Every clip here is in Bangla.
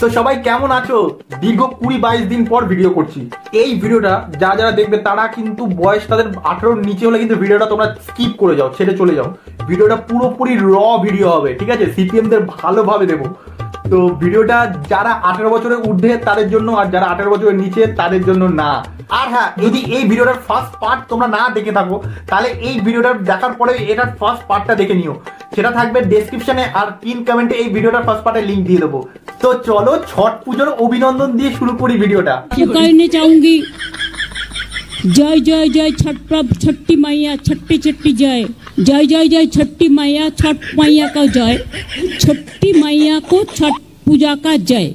তো সবাই কেমন আছো? দীর্ঘ 20-22 দিন পর ভিডিও করছি। এই ভিডিওটা যারা যারা দেখবে তারা কিন্তু বয়স তাদের 18 নিচে হলে কিন্তু ভিডিওটা তোমরা স্কিপ করে যাও, ছেড়ে চলে যাও। ভিডিওটা পুরোপুরি র ভিডিও হবে, ঠিক আছে? সিপিএম দের ভালোভাবে দেবো। তো ভিডিওটা যারা 18 বছরের ঊর্ধ্বে তাদের জন্য, আর যারা 18 বছরের নিচে তাদের জন্য না। আর হ্যাঁ, যদি এই ভিডিওটার ফার্স্ট পার্ট তোমরা না দেখে থাকো তাহলে এই ভিডিওটা দেখার পরে এটার ফার্স্ট পার্টটা দেখে নিও, সেটা থাকবে ডেসক্রিপশনে, আর পিন কমেন্টে এই ভিডিওটার ফার্স্ট পার্টের লিংক দিয়ে দেবো। তো চলো ছট পুজোর অভিনন্দন দিয়ে শুরু করি ভিডিওটা। करने चाहूंगी जय जय जय छठ प्रभ छठी मैया छठी छठी जय जय जय जय छठी मैया छठ मैया का जय छठी मैया को छठ पूजा का जय।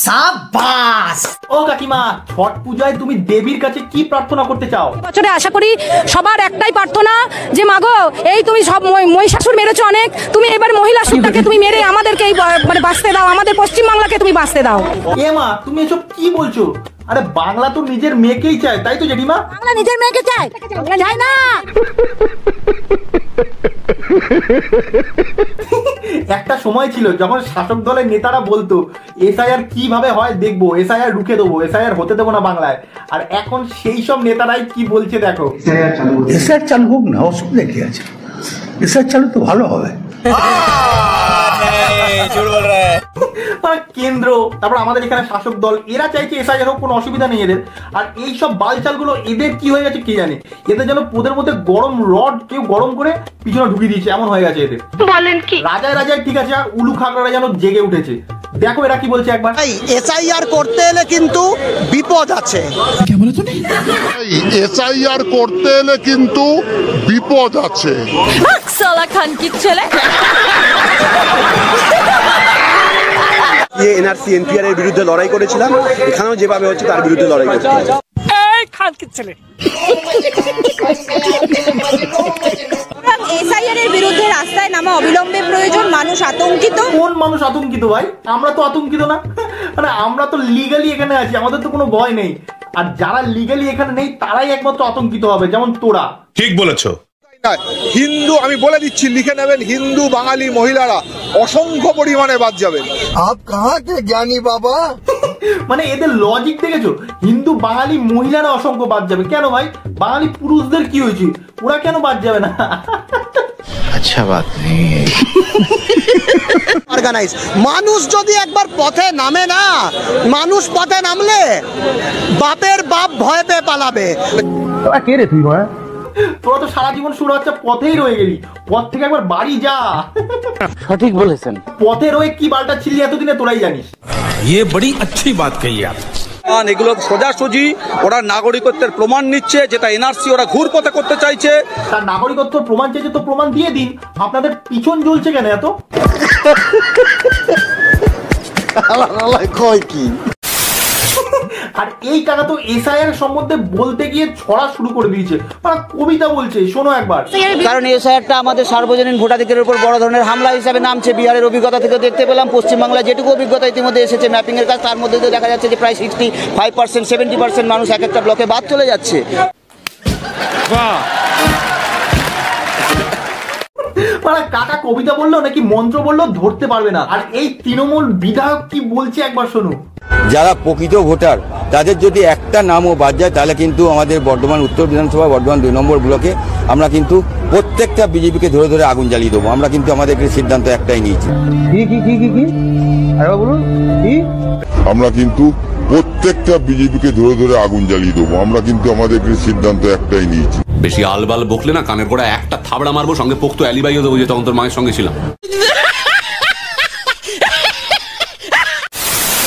সাবাস! ও কাকিমা, ছট পূজায় তুমি দেবীর কাছে কি প্রার্থনা করতে চাও? বছরে আশা করি সবার একটাই প্রার্থনা যে মাগো, এই তুমি সব মহিষাসুর মেরেছো অনেক, তুমি এবার মহিষাসুরটাকে তুমি মেরে আমাদেরকে মানে বাঁচতে দাও, আমাদের পশ্চিম বাংলাকে তুমি বাঁচতে দাও। এ মা, তুমি এসব কি বলছো? আরে বাংলা তো নিজের মেয়েকেই চায়, তাই তো জেঠিমা? বাংলা নিজের মেয়েকে চায়, বাংলা যায় না। একটা সময় ছিল যখন শাসক দলের নেতারা বলতো এসআইআর কিভাবে হয় দেখবো, এসআইআর রুখে দেবো, এসআইআর হতে দেবো না বাংলায়। আর এখন সেই সব নেতারাই কি বলছে দেখো। এসআইআর চালু হোক না, অসুবিধা কি আছে? এসআইআর চালু তো ভালো হবে। কেন্দ্র, তারপর আমাদের এখানে শাসক দল, এরা চাইছে এসআইআর হোক, কোনো অসুবিধা নেই এদের। আর এই সব বালচাল গুলো এদের কি হয়ে গেছে কে জানে, এদের যেন পোদের মধ্যে গরম রড কেউ গরম করে পিছনে ঢুকিয়ে দিয়েছে, এমন হয়ে গেছে এদের। বলেন কি? রাজায় রাজায় ঠিক আছে, উলু খাগড়ারা যেন জেগে উঠেছে। দেখো এরা কি বলছে একবার। এসআইআর করতে এলে কিন্তু বিপদ আছে। এসআইআর করতে এলে কিন্তু বিপদ আছে। সালা খান কি ছেলে। এনআরসি এনপিআর এর বিরুদ্ধে লড়াই করেছিলাম, এখানেও যেভাবে হচ্ছে তার বিরুদ্ধে লড়াই করতে হবে। এই খান কি ছেলে। এসআইআর এর বিরুদ্ধে রাস্তায় নামা অবিলম্বে প্রয়োজন, মানুষ আতঙ্কিত। কোন মানুষ আতঙ্কিত ভাই? আমরা তো আতঙ্কিত না, মানে আমরা তো লিগালি এখানে আছি, আমাদের তো কোনো ভয় নেই। আর যারা লিগালি এখানে নেই তারাই একমাত্র আতঙ্কিত হবে, যেমন তোরা। ঠিক বলেছো। হিন্দু, আমি বলে দিচ্ছি, লিখে নেবেন, হিন্দু বাঙালি মহিলারা অসংখ্য পরিমাণে বাদ যাবেন। আপ কাহা কে জ্ঞানী বাবা? মানে এদের লজিক দেখেছো? হিন্দু বাঙালি মহিলারা অসংখ্য বাদ যাবে কেন ভাই? বাঙালি পুরুষদের কি হয়েছে, ওরা কেন বাদ যাবে না? আচ্ছা বাত নেই। অর্গানাইজ মানুষ যদি একবার পথে নামে না, মানুষ পথে নামলে বাপের বাপ ভয় পেয়ে পালাবে। কে রে তুই? তোরা তো সারা জীবন শুরু হচ্ছে পথেই রয়ে গেলি, পথ থেকে একবার বাড়ি যা। সঠিক বলেছেন। পথে রয়ে কি বালটা ছিলি এতদিনে তোরাই জানিস। ये बड़ी अच्छी बात कही आप। এগুলো সোজাসুজি ওরা নাগরিকত্বের প্রমাণ নিচ্ছে, যেটা এনআরসি ওরা ঘুরপথে করতে চাইছে। তার নাগরিকত্ব প্রমাণ চাইছে তো প্রমাণ দিয়ে দিন। আপনাদের পিছন জ্বলছে কেন এত? কয় কি? আর এই কাকা তো এসআইআর সম্বন্ধে বলতে গিয়ে ছড়া শুরু করে দিয়েছে, মানে কবিতা বলছে, শোনো একবার। কারণ এসআইআরটা আমাদের সার্বজনীন ভোটাধিকারের উপর বড় ধরনের হামলা হিসাবে নামছে। বিহারের অভিজ্ঞতা থেকে দেখতে পেলাম, পশ্চিমবাংলায় যেটুকু অভিজ্ঞতা ইতিমধ্যে এসেছে ম্যাপিং এর কাজ, তার মধ্যে তো দেখা যাচ্ছে যে প্রায় 65% 70% মানুষ এক একটা ব্লকে বাদ চলে যাচ্ছে। মানে কাকা কবিতা বললো নাকি মন্ত্র বললো ধরতে পারবে না। আর এই তৃণমূল বিধায়ক কি বলছে একবার শোনো। যারা প্রকৃত ভোটার তাদের যদি একটা নামও বাদ যায় তাহলে কিন্তু আমাদের বর্ধমান উত্তর বিধানসভা, বর্ধমান 2 নম্বর ব্লকে আমরা কিন্তু প্রত্যেকটা বিজেপিকে ধরে ধরে আগুন জ্বালিয়ে দেবো। আমরা কিন্তু আমাদের সিদ্ধান্ত একটাই নিয়েছি। আমরা কিন্তু প্রত্যেকটা বিজেপিকে ধরে ধরে আগুন জ্বালিয়ে দেবো। আমরা কিন্তু আমাদের সিদ্ধান্ত একটাই নিয়েছি। বেশি আলবাল বকলে না কানের গোড়া একটা থাবড়া মারবো, সঙ্গে পোক্ত অ্যালিবাইও দেবো যে তখন তোর মায়ের সঙ্গে ছিলাম।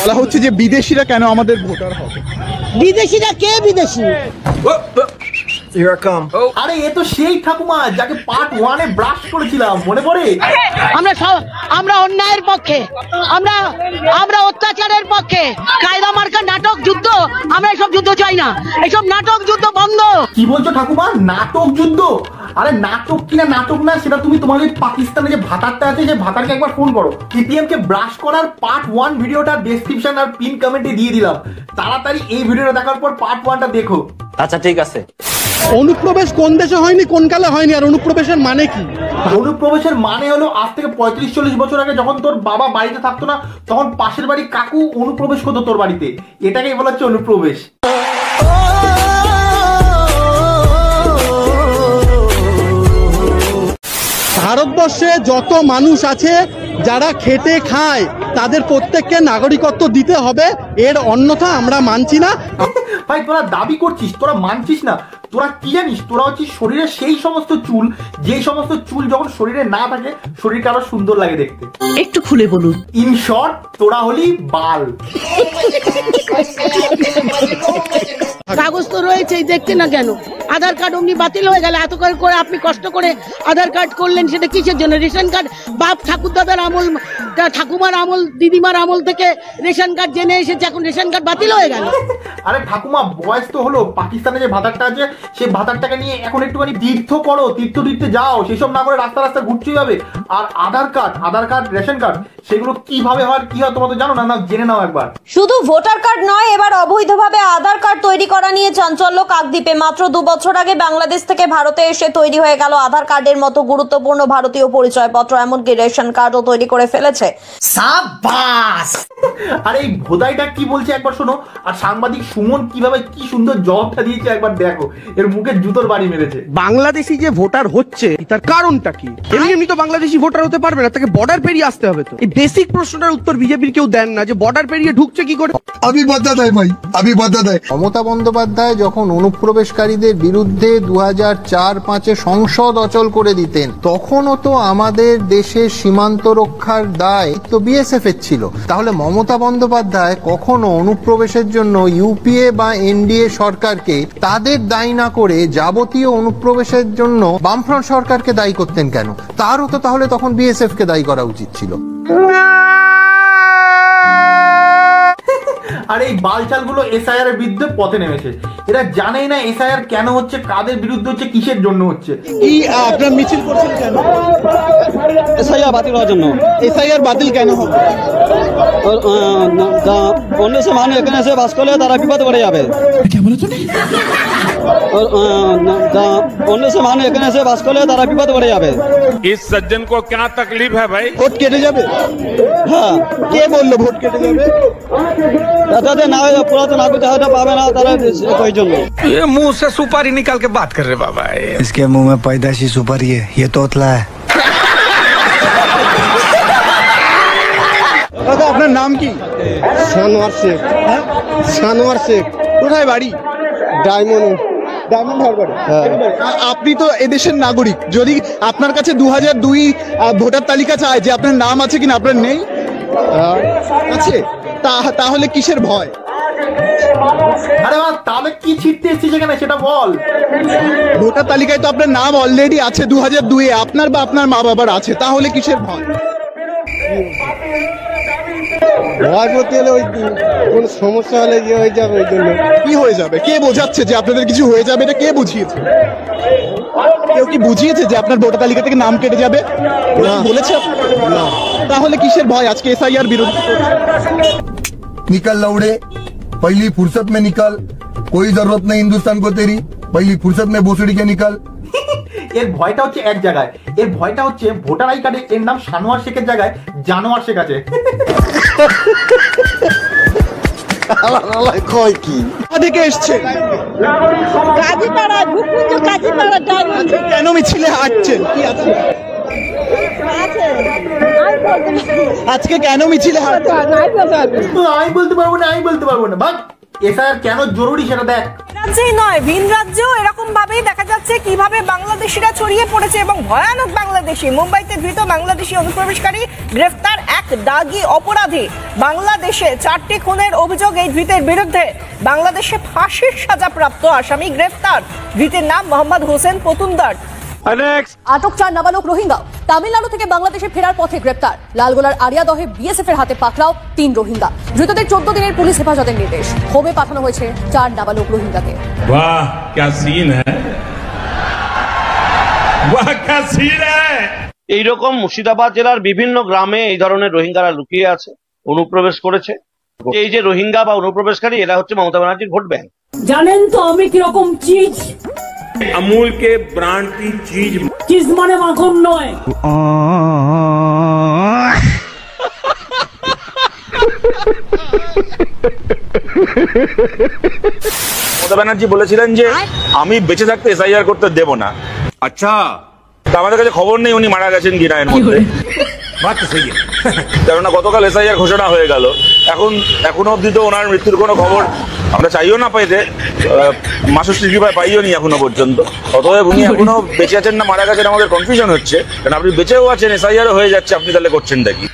বলা হচ্ছে যে বিদেশিরা কেন আমাদের ভোটার হবে? বিদেশিরা কে বিদেশি? আরে এ তো সেই ঠাকুমা যাকে পার্ট 1 এ ব্রাশ করেছিলাম, মনে পড়ে? আমরা অন্যায়ের পক্ষে, আমরা অত্যাচারের পক্ষে। কায়দা মার্কা নাটক যুদ্ধ, আমরা এসব যুদ্ধ চাই না, এসব নাটক যুদ্ধ বন্ধ। কি বলছো ঠাকুমা? নাটক যুদ্ধ? আরে নাটক কিনা নাটক না সেটা তুমি তোমার ওই পাকিস্তানে যে ভাতারটা আছে যে ভাতারকে একবার ফোন করো। সিপিএম কে ব্রাশ করার পার্ট 1 ভিডিওটা ডেসক্রিপশন আর পিন কমেন্টে দিয়ে দিলাম, তাড়াতাড়ি এই ভিডিওটা দেখার পর পার্ট 1টা দেখো। আচ্ছা ঠিক আছে। অনুপ্রবেশ কোন দেশে হয়নি, কোন কালে হয়নি, আর অনুপ্রবেশের মানে কি? অনুপ্রবেশের মানে হলো আজ থেকে 35-40 বছর আগে যখন তোর বাবা বাড়িতে থাকতো না, তখন পাশের বাড়ি কাকু অনুপ্রবেশ করতো তোর বাড়িতে, এটাকেই বলা হচ্ছে অনুপ্রবেশ। ভারতবর্ষে যত মানুষ আছে যারা খেটে খায় তাদের প্রত্যেককে নাগরিকত্ব দিতে হবে, এর অন্যথা আমরা মানছি না। ভাই তোরা দাবি করছিস, তোরা মানছিস না, তোরা কি জানিস? তোরা হচ্ছিস শরীরে সেই সমস্ত চুল, যে সমস্ত চুল যখন শরীরে না থাকে শরীরটা আরো সুন্দর লাগে দেখতে। একটু খুলে বলুন। ইন শর্ট, তোরা হলি বাল। কাগজ তো রয়েছেই, দেখছি না কেন? আধার কার্ড অমনি বাতিল হয়ে গেল, এত করে আপনি কষ্ট করে আধার কার্ড করলেন, সেটা কিসের জন্য? রেশন কার্ড বাপ ঠাকুরদাদার আমল, ঠাকুমার আমল, দিদিমার আমল থেকে রেশন কার্ড জেনে এসেছে, এখন রেশন কার্ড বাতিল হয়ে গেল। আরে ঠাকুমা, বয়স তো হলো, পাকিস্তানে যে ভাতারটা আছে সেই ভাতারটাকে নিয়ে এখন একটুখানি তীর্থ করো, তীর্থে যাও, সেসব না করে রাস্তা রাস্তা ঘুরতে যাবে। আর আধার কার্ড, রেশন কার্ড, সেগুলো কিভাবে হয় কি হয় তোমরা তো জানো না, না জেনে নাও একবার। শুধু ভোটার কার্ড নয়, এবার অবৈধভাবে আধার কার্ড তৈরি করা নিয়ে চাঞ্চল্য কাকদ্বীপে। মাত্র 2 বছর আগে বাংলাদেশ থেকে ভারতে এসে তৈরি হয়ে গেল আধার কার্ডের মতো গুরুত্বপূর্ণ ভারতীয় পরিচয়পত্র, এমনকি রেশন কার্ডও তৈরি করে ফেলেছে। সাবাস! আরে এই ভোদাইটা কি বলছে একবার শোনো, আর সাংবাদিক সুমন কিভাবে কি সুন্দর জবাবটা দিয়েছে একবার দেখো, এর মুখে জুতোর বাড়ি মেরেছে। বাংলাদেশি যে ভোটার হচ্ছে তার কারণটা কি? এমনি তো বাংলাদেশি ভোটার হতে পারবে না, তাকে বর্ডার পেরিয়ে আসতে হবে। তো এই বেসিক প্রশ্নটার উত্তর বিজেপির কেউ দেন না, যে বর্ডার পেরিয়ে ঢুকছে কি করে। মমতা বন্দ্যোপাধ্যায় যখন অনুপ্রবেশকারীদের বিরুদ্ধে 2004-05 সংসদ অচল করে দিতেন, তখনও তো আমাদের দেশের সীমান্ত রক্ষার দায় তো বিএসএফ এর ছিল। তাহলে মমতা বন্দ্যোপাধ্যায় কখনো অনুপ্রবেশের জন্য ইউপিএ বা এনডিএ সরকারকে তাদের দায়ী না করে যাবতীয় অনুপ্রবেশের জন্য বামফ্রন্ট সরকারকে দায়ী করতেন কেন? তারও তো তাহলে তখন বিএসএফ কে দায়ী করা উচিত ছিল। আর এই বালচালগুলো এসআইআর এর বিরুদ্ধে পথে নেমেছে। এরা জানেই না এসআইআর কেন হচ্ছে, কাদের বিরুদ্ধে হচ্ছে, কিসের জন্য হচ্ছে। কি আপনারা মিছিল করছেন কেন? এসআইআর বাতিল হওয়ার জন্য। এসআইআর বাতিল কেন হবে? অন্য সে মানুষ এখানে এসে বাস করলে তারা বিপদে পড়ে যাবে। অন্য সে মানুষ এখানে এসে বাস করলে তারা বিপদে পড়ে যাবে। इस सज्जन को क्या तकलीफ है भाई? ভোট কেটে যাবে? হ্যাঁ, কে বললো ভোট কেটে যাবে? তাদের না পুরাতন নাগরিক হয়তো পাবে না, তারা ওই জন্য। ये मुंह से सुपारी निकाल के बात कर रहे बाबा। इसके मुंह में पैदाइशी सुपारी है, ये तोतला है। দাদা আপনার নাম কি? সানোয়ার শেখ। হ্যাঁ, সানোয়ার শেখ। কোথায় বাড়ি? ডায়মন্ড হারবারে। আপনি তো এদেশের নাগরিক, যদি আপনার কাছে 2002 ভোটার তালিকা চায় যে আপনার নাম আছে কিনা, আপনার নেই আছে, তাহলে কিসের ভয়? আরে বাবা, তাহলে কি ছিটতে এসেছিস এখানে সেটা বল। ভোটার তালিকায় তো আপনার নাম অলরেডি আছে 2002-এ, আপনার বা আপনার মা বাবার আছে, তাহলে কিসের ভয়? ভয় করতে হলে ওই কোন সমস্যা হলে যে হয়ে যাবে, ওই জন্য। কি হয়ে যাবে? কে বোঝাচ্ছে যে আপনাদের কিছু হয়ে যাবে? এটা কে বুঝিয়েছে? কেউ কি বুঝিয়েছে যে আপনার ভোটার তালিকা থেকে নাম কেটে যাবে? বলেছে না। তাহলে কিসের ভয় আজকে এসআইআর বিরোধী? निकल लौड़े, पहली फुर्सत में निकल, कोई जरूरत नहीं हिंदुस्तान को तेरी, पहली फुर्सत में भोसड़ी के निकल। এর ভয়টা হচ্ছে এক জায়গায়, এর ভয়টা হচ্ছে ভোটার আই কার্ডে এর নাম সানোয়ার শেখের জায়গায় জানোয়ার শেখ আছে। কয় কি থেকে এসছে? কাজীপাড়া, ভূকুঞ্জ কাজীপাড়া। কেন মিছিলে হাঁটছেন? কি আছে আজকে? কেন মিছিলে হাঁটছেন? আমি বলতে পারবো না। ভাগ, এসআইআর কেন জরুরি সেটা দেখ। রাজ্যেই নয়, ভিন রাজ্যেও এরকম ভাবেই দেখা যাচ্ছে কিভাবে বাংলাদেশিরা ছড়িয়ে পড়েছে এবং ভয়ানক বাংলাদেশি। মুম্বাইতে ধৃত বাংলাদেশি অনুপ্রবেশকারী গ্রেফতার, এক দাগী অপরাধী। বাংলাদেশে 4টি খুনের অভিযোগ এই ধৃতের বিরুদ্ধে। বাংলাদেশে ফাঁসির সাজাপ্রাপ্ত আসামি গ্রেফতার। ধৃতের নাম মোহাম্মদ হোসেন পতুনদার। আটক 4 নাবালক রোহিঙ্গা। তামিলনাড়ু থেকে বাংলাদেশে ফেরার পথে গ্রেপ্তার। লালগোলার আরিয়াদহে বিএসএফ এর হাতে পাকড়াও 3 রোহিঙ্গা। ধৃতদের 14 দিনের পুলিশ হেফাজতের নির্দেশ। হোমে পাঠানো হয়েছে 4 নাবালক রোহিঙ্গাকে। वाह क्या सीन है, वाह क्या सीन है। এইরকম মুর্শিদাবাদ জেলার বিভিন্ন গ্রামে এই ধরনের রোহিঙ্গারা লুকিয়ে আছে, অনুপ্রবেশ করেছে। এই যে রোহিঙ্গা বা অনুপ্রবেশকারী, এরা হচ্ছে মমতা ব্যানার্জির ভোট ব্যাংক। জানেন তো আমি কিরকম চিজ? अमूल के ब्रांड की चीज চিজ মানে মাখন নয়। মমতা ব্যানার্জি বলেছিলেন যে আমি বেঁচে থাকতে এসআইআর করতে দেব না। আচ্ছা, তা আমাদের কাছে খবর নেই উনি মারা গেছেন কিনা এর মধ্যে। কেননা গতকাল এসআইআর ঘোষণা হয়ে গেল, এখনো অব্দি তো ওনার মৃত্যুর কোনো খবর আমরা চাইও না পাইতে, মাসুশ্রী কৃপায় পাইও নি এখনো পর্যন্ত। অতএব উনি এখনো বেঁচে আছেন না মারা গেছেন আমাদের কনফিউশন হচ্ছে, কারণ আপনি বেঁচেও আছেন, এসআইআরও হয়ে যাচ্ছে, আপনি তাহলে করছেন দেখি।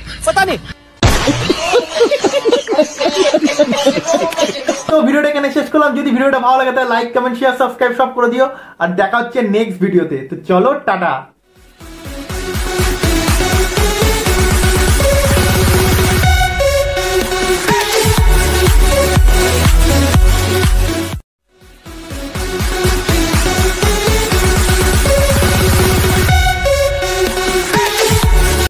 তো ভিডিওটা এখানে শেষ করলাম। যদি ভিডিওটা ভালো লাগে তাহলে লাইক, কমেন্ট, শেয়ার, সাবস্ক্রাইব সব করে দিও। আর দেখা হচ্ছে নেক্সট ভিডিওতে। তো চলো, টাটা।